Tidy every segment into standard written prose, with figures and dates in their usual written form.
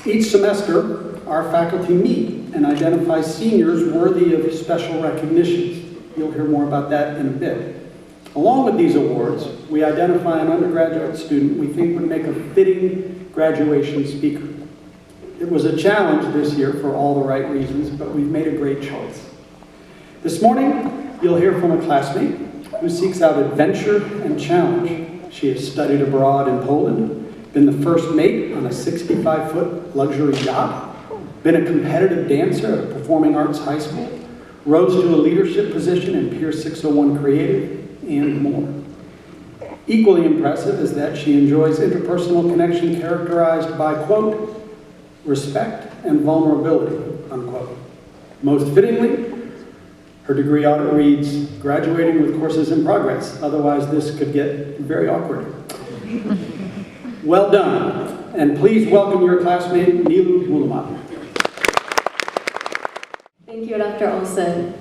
Each semester, our faculty meet and identify seniors worthy of special recognitions. You'll hear more about that in a bit. Along with these awards, we identify an undergraduate student we think would make a fitting graduation speaker. It was a challenge this year for all the right reasons, but we've made a great choice. This morning, you'll hear from a classmate who seeks out adventure and challenge. She has studied abroad in Poland, been the first mate on a 65-foot luxury yacht, been a competitive dancer at a performing arts high school, rose to a leadership position in Pier 601 Creative, and more. Equally impressive is that she enjoys interpersonal connection characterized by, quote, respect and vulnerability, unquote. Most fittingly, her degree audit reads, graduating with courses in progress. Otherwise, this could get very awkward. Well done, and please welcome your classmate, Nilou, Mollaahmad. Thank you, Dr. Olson.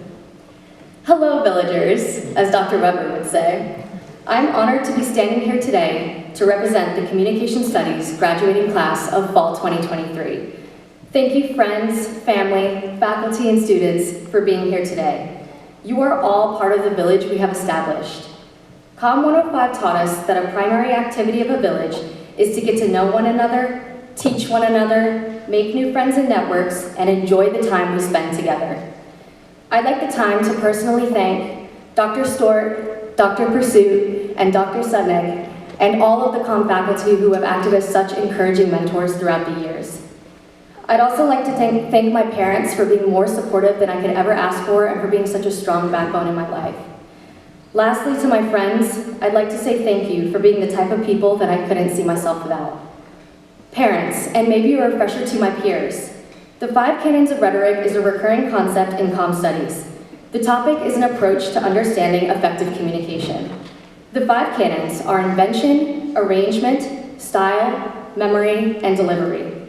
Hello, villagers, as Dr. Weber would say. I'm honored to be standing here today to represent the Communication Studies graduating class of Fall 2023. Thank you, friends, family, faculty, and students for being here today. You are all part of the village we have established. Com 105 taught us that a primary activity of a village is to get to know one another, teach one another, make new friends and networks, and enjoy the time we spend together. I'd like the time to personally thank Dr. Stort, Dr. Pursuit, and Dr. Sudnick, and all of the Com faculty who have acted as such encouraging mentors throughout the years. I'd also like to thank my parents for being more supportive than I could ever ask for and for being such a strong backbone in my life. Lastly, to my friends, I'd like to say thank you for being the type of people that I couldn't see myself without. Parents, and maybe a refresher to my peers, the 5 canons of rhetoric is a recurring concept in comm studies. The topic is an approach to understanding effective communication. The 5 canons are invention, arrangement, style, memory, and delivery.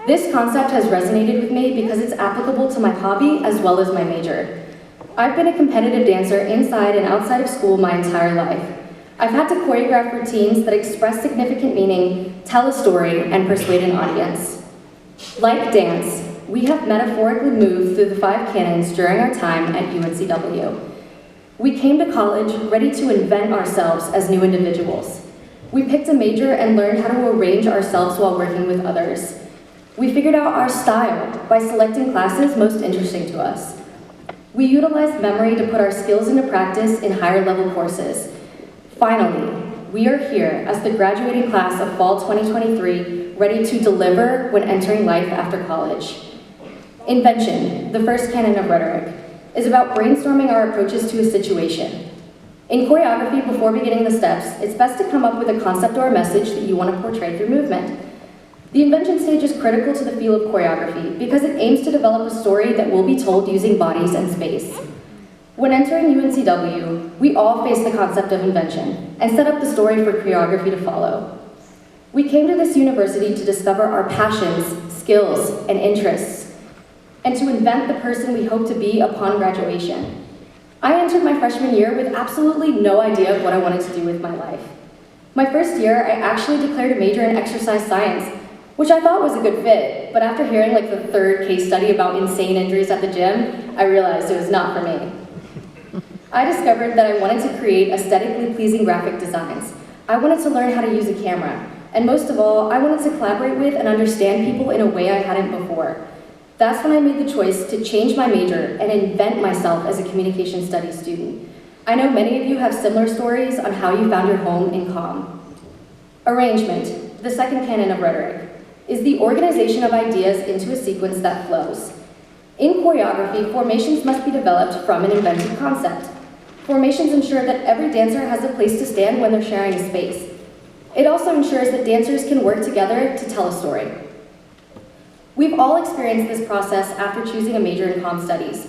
This concept has resonated with me because it's applicable to my hobby as well as my major. I've been a competitive dancer inside and outside of school my entire life. I've had to choreograph routines that express significant meaning, tell a story, and persuade an audience. Like dance, we have metaphorically moved through the 5 canons during our time at UNCW. We came to college ready to invent ourselves as new individuals. We picked a major and learned how to arrange ourselves while working with others. We figured out our style by selecting classes most interesting to us. We utilized memory to put our skills into practice in higher level courses. Finally, we are here as the graduating class of Fall 2023, ready to deliver when entering life after college. Invention, the first canon of rhetoric, is about brainstorming our approaches to a situation. In choreography, before beginning the steps, it's best to come up with a concept or a message that you want to portray through movement. The invention stage is critical to the field of choreography because it aims to develop a story that will be told using bodies and space. When entering UNCW, we all face the concept of invention and set up the story for choreography to follow. We came to this university to discover our passions, skills, and interests, and to invent the person we hope to be upon graduation. I entered my freshman year with absolutely no idea of what I wanted to do with my life. My first year, I actually declared a major in exercise science, which I thought was a good fit, but after hearing like the 3rd case study about insane injuries at the gym, I realized it was not for me. I discovered that I wanted to create aesthetically pleasing graphic designs. I wanted to learn how to use a camera, and most of all, I wanted to collaborate with and understand people in a way I hadn't before. That's when I made the choice to change my major and invent myself as a communication studies student. I know many of you have similar stories on how you found your home in comm. Arrangement, the second canon of rhetoric, is the organization of ideas into a sequence that flows. In choreography, formations must be developed from an invented concept. Formations ensure that every dancer has a place to stand when they're sharing a space. It also ensures that dancers can work together to tell a story. We've all experienced this process after choosing a major in comm studies.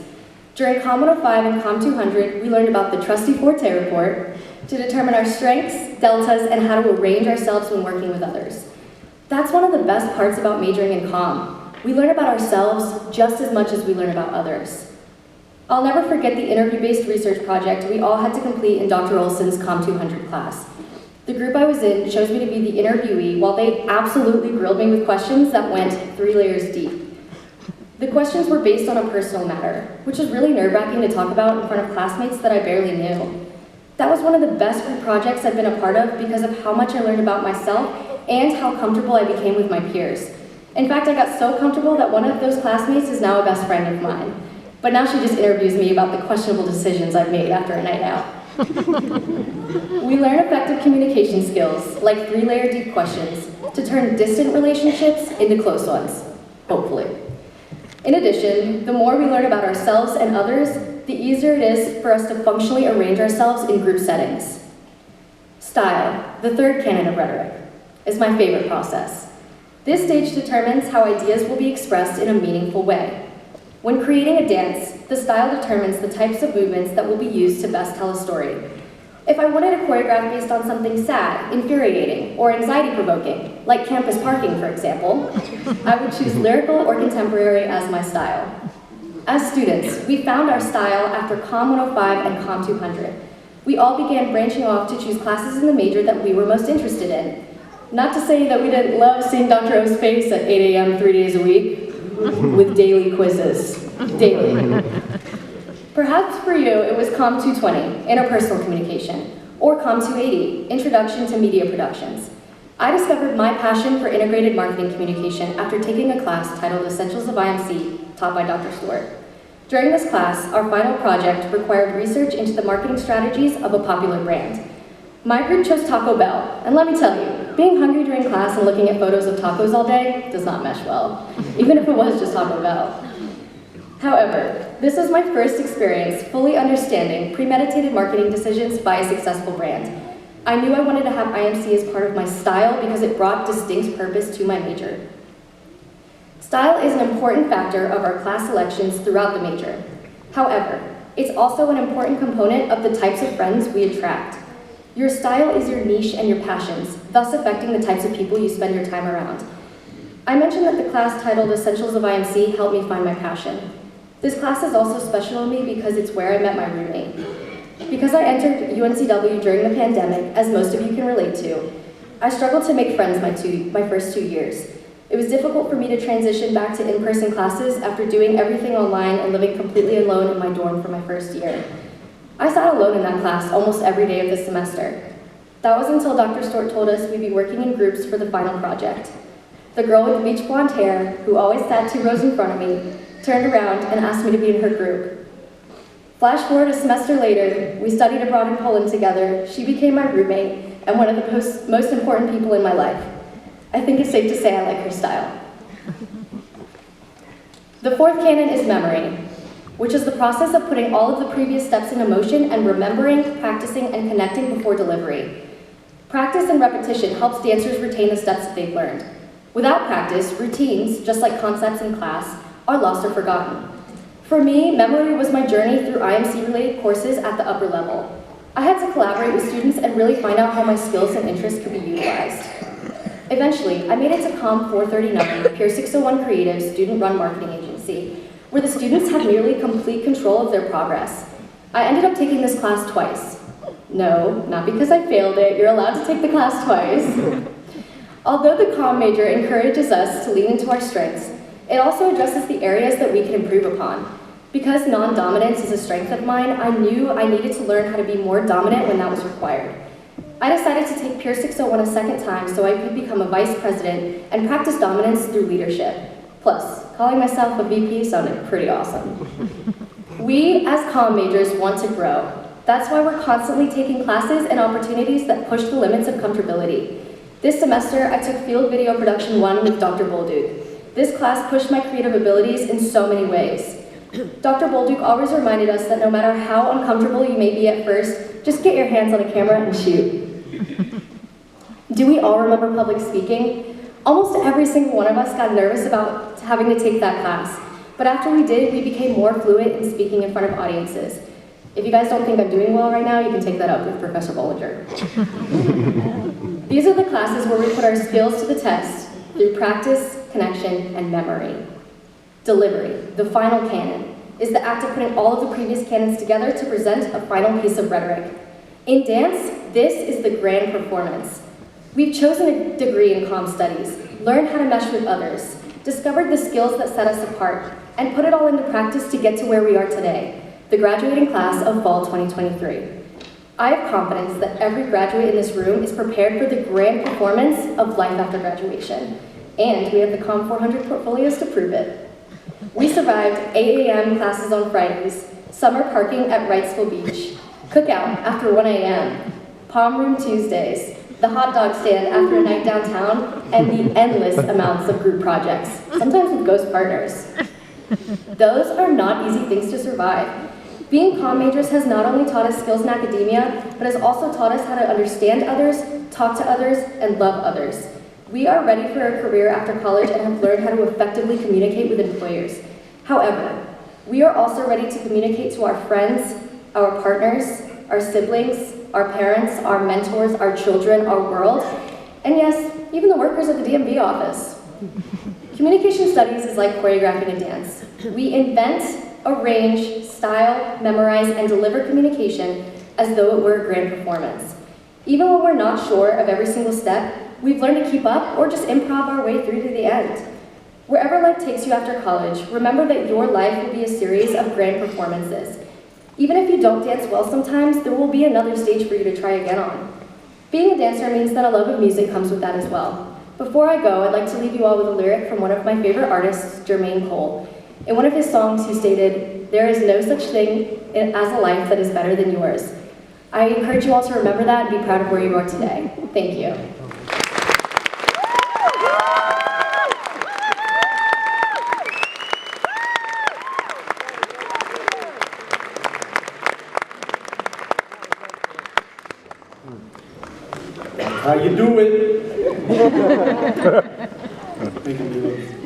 During Com 105 and Com 200, we learned about the trusty Forte report to determine our strengths, deltas, and how to arrange ourselves when working with others. That's one of the best parts about majoring in comm. We learn about ourselves just as much as we learn about others. I'll never forget the interview-based research project we all had to complete in Dr. Olson's Com 200 class. The group I was in chose me to be the interviewee while they absolutely grilled me with questions that went 3 layers deep. The questions were based on a personal matter, which was really nerve-wracking to talk about in front of classmates that I barely knew. That was one of the best group projects I've been a part of because of how much I learned about myself and how comfortable I became with my peers. In fact, I got so comfortable that one of those classmates is now a best friend of mine. But now she just interviews me about the questionable decisions I've made after a night out. We learn effective communication skills, like 3-layer deep questions, to turn distant relationships into close ones, hopefully. In addition, the more we learn about ourselves and others, the easier it is for us to functionally arrange ourselves in group settings. Style, the third canon of rhetoric, is my favorite process. This stage determines how ideas will be expressed in a meaningful way. When creating a dance, the style determines the types of movements that will be used to best tell a story. If I wanted a choreograph based on something sad, infuriating, or anxiety-provoking, like campus parking, for example, I would choose lyrical or contemporary as my style. As students, we found our style after Com 105 and Com 200. We all began branching off to choose classes in the major that we were most interested in. Not to say that we didn't love seeing Dr. O's face at 8 a.m. 3 days a week, with daily quizzes. Daily. Perhaps for you, it was Com 220, Interpersonal Communication, or Com 280, Introduction to Media Productions. I discovered my passion for integrated marketing communication after taking a class titled Essentials of IMC, taught by Dr. Stewart. During this class, our final project required research into the marketing strategies of a popular brand. My group chose Taco Bell, and let me tell you, being hungry during class and looking at photos of tacos all day does not mesh well, even if it was just Taco Bell. However, this was my first experience fully understanding premeditated marketing decisions by a successful brand. I knew I wanted to have IMC as part of my style because it brought distinct purpose to my major. Style is an important factor of our class selections throughout the major. However, it's also an important component of the types of friends we attract. Your style is your niche and your passions, thus affecting the types of people you spend your time around. I mentioned that the class titled Essentials of IMC helped me find my passion. This class is also special to me because it's where I met my roommate. Because I entered UNCW during the pandemic, as most of you can relate to, I struggled to make friends my first 2 years. It was difficult for me to transition back to in-person classes after doing everything online and living completely alone in my dorm for my first year. I sat alone in that class almost every day of the semester. That was until Dr. Stewart told us we'd be working in groups for the final project. The girl with the beach blonde hair, who always sat 2 rows in front of me, turned around and asked me to be in her group. Flash forward a semester later, we studied abroad in Poland together. She became my roommate and one of the most important people in my life. I think it's safe to say I like her style. The fourth canon is memory, which is the process of putting all of the previous steps into motion and remembering, practicing, and connecting before delivery. Practice and repetition helps dancers retain the steps that they've learned. Without practice, routines, just like concepts in class, are lost or forgotten. For me, memory was my journey through IMC-related courses at the upper level. I had to collaborate with students and really find out how my skills and interests could be utilized. Eventually, I made it to Com 439, Pier 601 Creative student-run marketing agency, where the students had nearly complete control of their progress. I ended up taking this class twice. No, not because I failed it, you're allowed to take the class twice. Although the Com major encourages us to lean into our strengths, it also addresses the areas that we can improve upon. Because non-dominance is a strength of mine, I knew I needed to learn how to be more dominant when that was required. I decided to take Pier 601 a second time so I could become a vice president and practice dominance through leadership. Plus, calling myself a VP sounded pretty awesome. We, as Com majors, want to grow. That's why we're constantly taking classes and opportunities that push the limits of comfortability. This semester, I took Field Video Production 1 with Dr. Bolduc. This class pushed my creative abilities in so many ways. Dr. Bolduc always reminded us that no matter how uncomfortable you may be at first, just get your hands on a camera and shoot. Do we all remember public speaking? Almost every single one of us got nervous about having to take that class, but after we did, we became more fluent in speaking in front of audiences. If you guys don't think I'm doing well right now, you can take that up with Professor Bollinger. These are the classes where we put our skills to the test through practice, connection, and memory. Delivery, the final canon, is the act of putting all of the previous canons together to present a final piece of rhetoric. In dance, This is the grand performance. We've chosen a degree in comm studies, learned how to mesh with others, discovered the skills that set us apart, and put it all into practice to get to where we are today, the graduating class of fall 2023. I have confidence that every graduate in this room is prepared for the grand performance of life after graduation, and we have the Comm 400 portfolios to prove it. We survived 8 a.m. classes on Fridays, summer parking at Wrightsville Beach, cookout after 1 a.m., Palm Room Tuesdays, the hot dog stand after a night downtown, and the endless amounts of group projects, sometimes with ghost partners. Those are not easy things to survive. Being comm majors has not only taught us skills in academia, but has also taught us how to understand others, talk to others, and love others. We are ready for a career after college and have learned how to effectively communicate with employers. However, we are also ready to communicate to our friends, our partners, our siblings, our parents, our mentors, our children, our world, and yes, even the workers at the DMV office. Communication studies is like choreographing a dance. We invent, arrange, style, memorize, and deliver communication as though it were a grand performance. Even when we're not sure of every single step, we've learned to keep up or just improv our way through to the end. Wherever life takes you after college, remember that your life will be a series of grand performances. Even if you don't dance well sometimes, there will be another stage for you to try again on. Being a dancer means that a love of music comes with that as well. Before I go, I'd like to leave you all with a lyric from one of my favorite artists, Jermaine Cole. In one of his songs, he stated, "There is no such thing as a life that is better than yours." I encourage you all to remember that and be proud of where you are today. Thank you. How you do it? Thank you, Nilou.